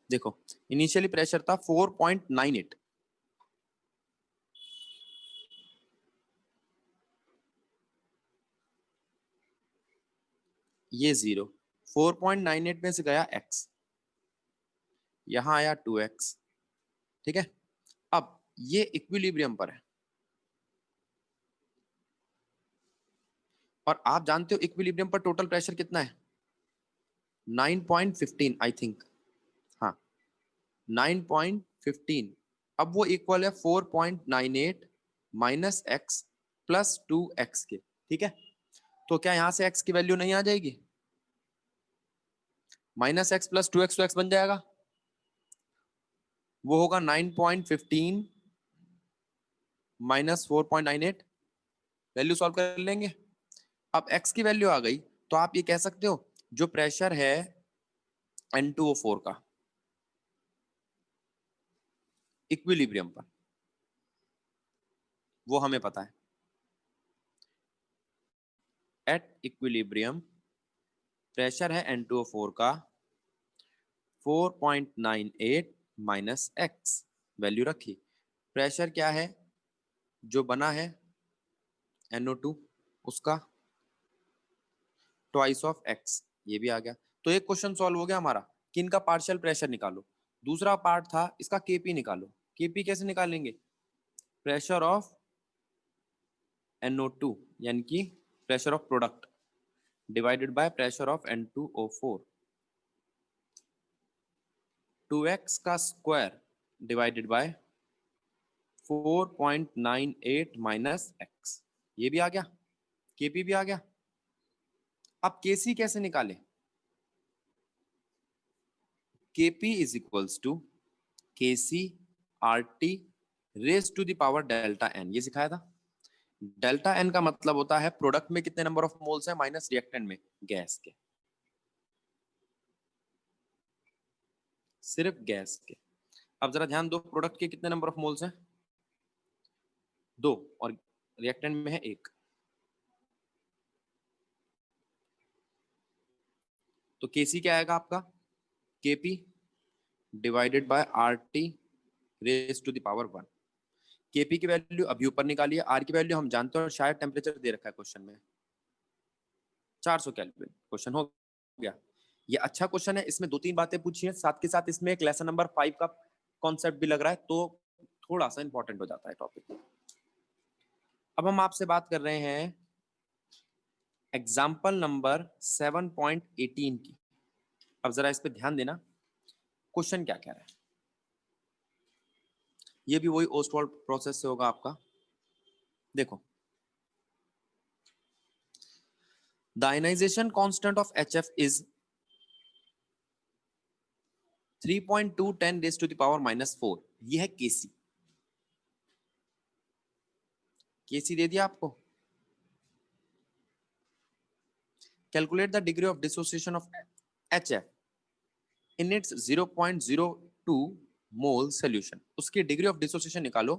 देखो इनिशियली प्रेशर था 4.98, ये 0, 4.98 में से गया x, यहां आया 2x, ठीक है। अब ये इक्विलिब्रियम पर है, और आप जानते हो इक्विलिब्रियम पर टोटल प्रेशर कितना है, 9.15 आई थिंक, हाँ 9.15। अब वो इक्वल है 4.98 माइनस एक्स प्लस 2x के, ठीक है। तो क्या यहां से x की वैल्यू नहीं आ जाएगी, माइनस एक्स प्लस 2x, तो x बन जाएगा, वो होगा 9.15 माइनस 4.98, वैल्यू सॉल्व कर लेंगे। अब x की वैल्यू आ गई, तो आप ये कह सकते हो जो प्रेशर है N2O4 का इक्विलिब्रियम पर, वो हमें पता है। एट इक्विलिब्रियम प्रेशर है N2O4 का 4.98 माइनस एक्स, वैल्यू रखी। प्रेशर क्या है जो बना है NO2, उसका ट्वाइस ऑफ एक्स, ये भी आ गया। तो एक क्वेश्चन सॉल्व हो गया हमारा कि इनका पार्शियल प्रेशर निकालो। दूसरा पार्ट था इसका केपी निकालो। केपी कैसे निकालेंगे, प्रेशर ऑफ NO2 यानी कि pressure of product divided by pressure of N2O4, 2x का square divided by 4.98 minus x, ये भी आ गया, केपी भी आ गया। अब केसी कैसे निकाले, KP is equals to KC R T raise to the power delta N, ये सिखाया था। डेल्टा एन का मतलब होता है प्रोडक्ट में कितने नंबर ऑफ मोल्स है माइनस रिएक्टेंट में गैस के, सिर्फ गैस के। अब जरा ध्यान दो, प्रोडक्ट के कितने नंबर ऑफ मोल्स हैं, 2, और रिएक्टेंट में है 1, तो केसी क्या आएगा आपका, KP divided by R T raise to the power 1। KP की वैल्यू अभी ऊपर निकालिए, आर की वैल्यू हम जानते हैं और शायद टेम्परेचर दे रखा है क्वेश्चन में 400 केल्विन, क्वेश्चन हो गया। ये अच्छा क्वेश्चन है, इसमें 2-3 बातें पूछी हैं, साथ के साथ इसमें एक लेसन नंबर 5 का कॉन्सेप्ट भी लग रहा है, तो थोड़ा सा इंपॉर्टेंट हो जाता है टॉपिक। अब हम आपसे बात कर रहे हैं एग्जाम्पल नंबर 7.18 की। अब जरा इस पे ध्यान देना, क्वेश्चन क्या कह रहा है। ये भी वही ओस्टवाल्ड प्रोसेस से होगा आपका। देखो, the ionization constant of HF is 3.2 10 raised to the power -4, ये है केसी। केसी दे दिया आपको। Calculate the degree of dissociation of HF in its 0.02 mole solution, उसकी डिग्री ऑफ डिसोसिएशन निकालो।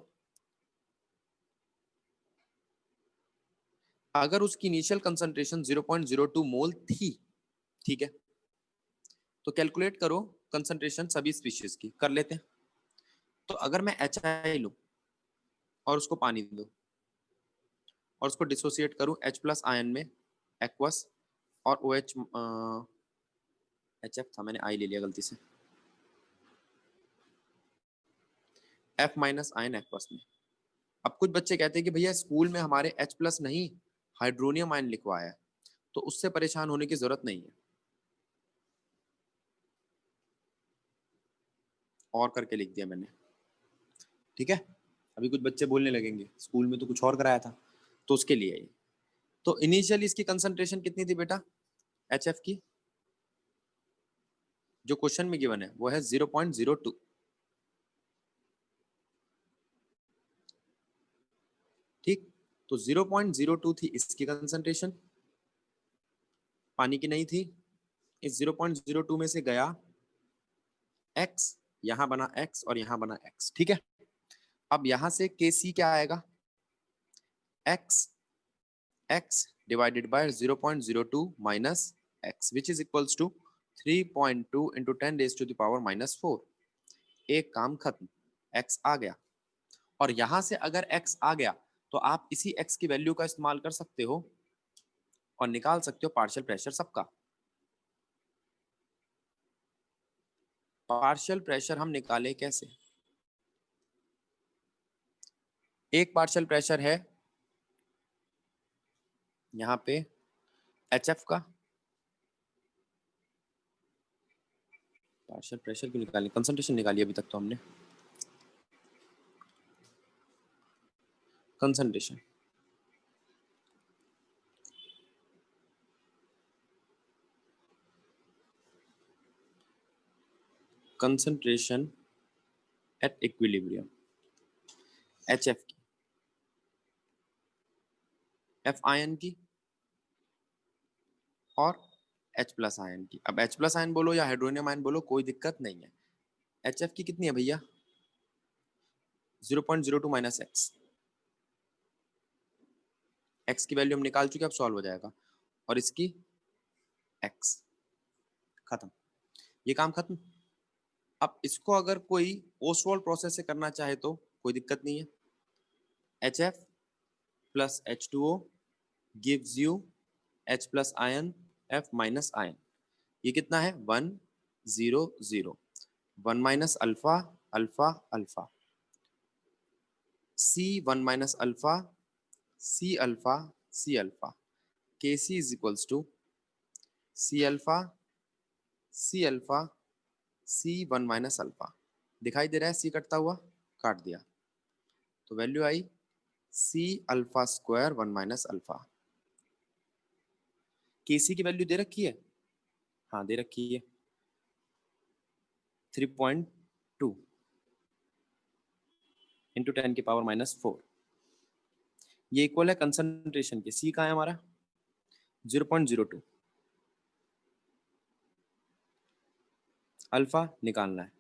अगर उसकी इनिशियल कंसंट्रेशन 0.02 मोल थी, ठीक है, तो कैलकुलेट करो कंसंट्रेशन सभी स्पीशीज की, कर लेते हैं। तो अगर मैं HI लूं और उसको पानी दो और उसको डिसोसिएट करूं H+ आयन में एक्वस, और OH HF था, मैंने I ले लिया गलती से, F- आयन एक्वस में। अब कुछ बच्चे कहते हैं कि भैया स्कूल में हमारे H+ नहीं हाइड्रोनियम आयन लिखवाया है, तो उससे परेशान होने की जरूरत नहीं है, और करके लिख दिया मैंने, ठीक है। अभी कुछ बच्चे बोलने लगेंगे स्कूल में तो कुछ और कराया था, तो उसके लिए ये। तो इनिशियली इसकी कंसंट्रेशन कितनी थी बेटा HF की, जो क्वेश्चन में गिवन है वो है 0.02। ठीक, तो 0.02 थी इसकी कंसंट्रेशन, पानी की नहीं थी। इस 0.02 में से गया x, यहां बना x और यहां बना x। ठीक है, अब यहां से Kc क्या आएगा, x divided by 0.02 minus x, which is equals to 3.2 into 10 raised to the power minus 4। एक काम खत्म, x आ गया। और यहां से अगर x आ गया तो आप इसी x की वैल्यू का इस्तेमाल कर सकते हो और निकाल सकते हो पार्शियल प्रेशर सबका। पार्शियल प्रेशर हम निकाले कैसे, एक पार्शियल प्रेशर है यहाँ पे HF का, पार्शियल प्रेशर क्यों निकालें, कंसंट्रेशन निकाली अभी तक तो हमने, concentration concentration at equilibrium HF की, F आयन की और H प्लस आयन की। अब H प्लस आयन बोलो या हाइड्रोनियम आयन बोलो कोई दिक्कत नहीं है। HF की कितनी है भैया, 0.02 माइनस एक्स, एक्स की वैल्यू हम निकाल चुके, अब सॉल्व हो जाएगा। और इसकी x, खत्म, ये काम खत्म। अब इसको अगर कोई ओस्वाल्ड प्रोसेस से करना चाहे तो कोई दिक्कत नहीं है। HF plus H2O gives you H plus ion F minus ion, ये कितना है 1 0 0, 1 minus alpha alpha alpha, C 1 minus alpha C alpha C alpha, Kc is equals to C alpha C alpha C 1 minus alpha. दिखाई दे रहा है C कटता हुआ, काट दिया तो वैल्यू आई C alpha square 1 minus alpha. Kc की वैल्यू दे रखी है, हाँ दे रखी है 3.2 इंटू 10 की पावर माइनस 4। ये इक्वल है कंसंट्रेशन के, C का है हमारा 0.02, अल्फा निकालना है,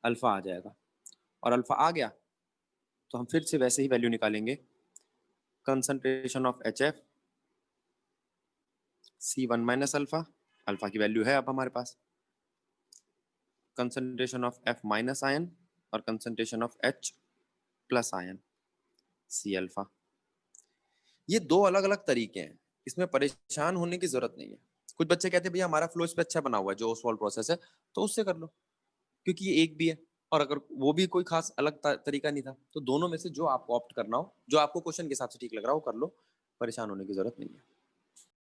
अल्फा आ जाएगा और अल्फा आ गया तो हम फिर से वैसे ही वैल्यू निकालेंगे, concentration of HF C1 minus alpha, alpha की वैल्यू है अब हमारे पास, concentration of F minus ion और concentration of H plus ion C alpha. ये दो अलग अलग तरीके हैं, इसमें परेशान होने की जरूरत नहीं है। कुछ बच्चे कहते हैं भैया हमारा फ्लो इस पे अच्छा बना हुआ है जो ओस्वाल्ड प्रोसेस है, तो उससे कर लो क्योंकि ये एक भी है और अगर वो भी कोई खास अलग तरीका नहीं था, तो दोनों में से जो आपको ऑप्ट करना हो, जो आपको क्वेश्चन के हिसाब से ठीक लग रहा हो कर लो, परेशान होने की जरूरत नहीं है।